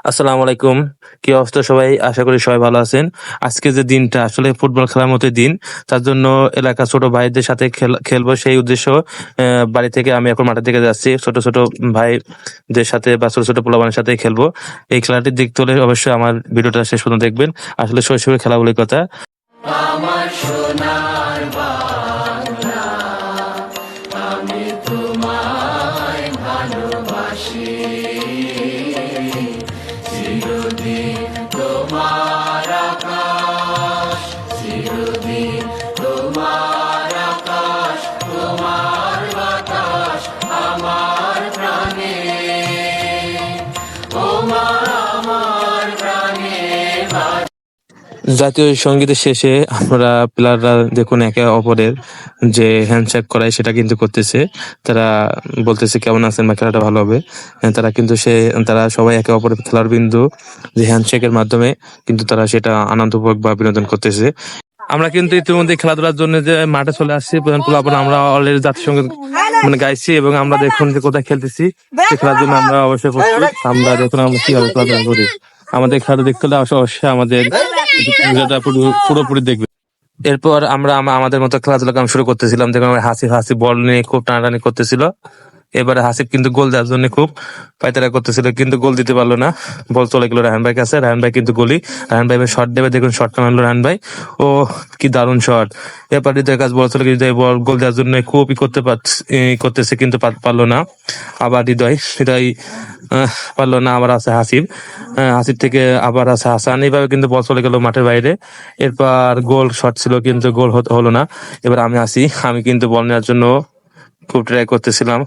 আসসালামু আলাইকুম। কি অবস্থা সবাই? আশা করি সবাই ভালো আছেন। আজকে যে দিনটা আসলে ফুটবল খেলার মতোই দিন। তার জন্য এলাকার ছোট ভাইদের সাথে খেলবো সেই উদ্দেশ্য বাড়ি থেকে আমি এখন মাঠের দিকে যাচ্ছি। ছোট ভাইদের সাথে বা ছোট পোলাপানের সাথে খেলবো। এই খেলাটি দেখতে হলে অবশ্যই আমার ভিডিওটা শেষ পর্যন্ত দেখবেন। আসলে শৈশবের খেলাগুলির কথা। আমার সোনার বাংলা, আমি তোমায় ভালোবাসি। চিরদিন তোমার আকাশ, চিরদিন তোমার আকাশ, তোমার বাতাস আমার প্রাণে, ও মা আমার প্রাণে। জাতীয় সঙ্গীতের শেষে আমরা প্লেয়াররা দেখুন একে অপরের যে হ্যান্ডশেক করায় সেটা কিন্তু করতেছে। তারা বলতেছে কেমন আছেন বা খেলাটা ভালো হবে। তারা সবাই একে অপরের খেলার বিন্দু যে হ্যান্ডশেকের মাধ্যমে কিন্তু তারা সেটা আনন্দ উপভোগ বা বিনোদন করতেছে। আমরা কিন্তু ইতিমধ্যে খেলাধুলার জন্য যে মাঠে চলে আসছি আমরা অলরেডি জাতীয় সঙ্গীত গাইছি এবং আমরা দেখুন যে কোথায় খেলতেছি খেলার জন্য আমরা অবশ্যই প্রস্তুত। আমরা দেখুন আমরা কিভাবে খেলাধুলা করি। আমাদের খেলা দেখতে হলে অবশ্যই আমাদের পুরোপুরি দেখবে। এরপর আমরা আমাদের মতো খেলাধুলা কাম শুরু করতেছিলাম। দেখুন হাসি বল নিয়ে খুব টানাটানি করতেছিল। এবারে হাসিব কিন্তু গোল দেওয়ার জন্য খুব পায়তারা করতেছিল, কিন্তু গোল দিতে পারলো না। বল চলে গেল রায়হান ভাই কাছে। রায়হান ভাই কিন্তু গোলি। রায়হান ভাই শট দেবে, দেখুন শটটা মারলো রায়হান ভাই। ও কি দারুণ শট! এরপর হৃদয়ের কাছে বল চলে গেছে। হৃদয় বল গোল দেওয়ার জন্য খুবই করতেছে কিন্তু পারলো না। আবার হৃদয় পারলো না। আবার আছে হাসিব থেকে আবার আছে হাসান। এইভাবে কিন্তু বল চলে গেল মাঠের বাইরে। এরপর গোল শট ছিল কিন্তু গোল হলো না। এবার আমি কিন্তু বল নেওয়ার জন্য খুব ট্রাই করতেছিলাম।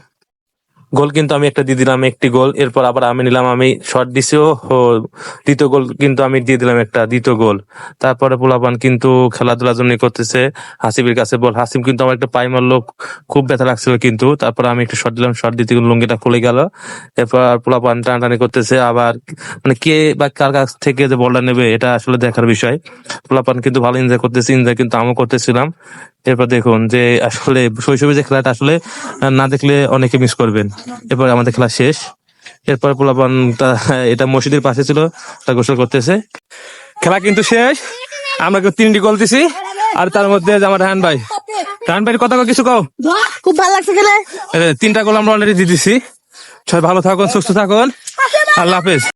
গোল কিন্তু আমি একটা দিয়ে দিলাম, একটি গোল। এরপর আবার আমি নিলাম, আমি শট দিছিও দ্বিতীয় গোল কিন্তু আমি দিয়ে দিলাম একটা দ্বিতীয় গোল। তারপরে পোলাপান কিন্তু খেলাধুলার জন্য করতেছে। হাসিবের কাছে বল, হাসিব কিন্তু আমার একটা পাই মারলো, খুব ব্যথা লাগছিল কিন্তু। তারপর আমি একটা শট দিলাম, শট দিতে লুঙ্গিটা খুলে গেল। এরপর পোলাপান টানাটানি করতেছে। আবার মানে কে বা কার কাছ থেকে যে বলটা নেবে এটা আসলে দেখার বিষয়। পোলাপান কিন্তু ভালো এনজয় করতেছে, এনজয় কিন্তু আমিও করতেছিলাম। এরপর দেখুন যে আসলে শৈশবে যে খেলাটা আসলে না দেখলে অনেকে মিস করবেন। এরপর আমাদের খেলা শেষ। এরপর পোলাপান এটা মসজিদের পাশে ছিল, তা গোসল করতেছে। খেলা কিন্তু শেষ। আমরা 3টি গোল দিছি। আর তার মধ্যে আমার রায়হান ভাইয়ের কথা কিছু কও। খুব ভালো লাগছে খেলে। 3টা গোল আমরা অলরেডি দিয়ে দিছি। সবাই ভালো থাকুন, সুস্থ থাকুন। আল্লাহ হাফেজ।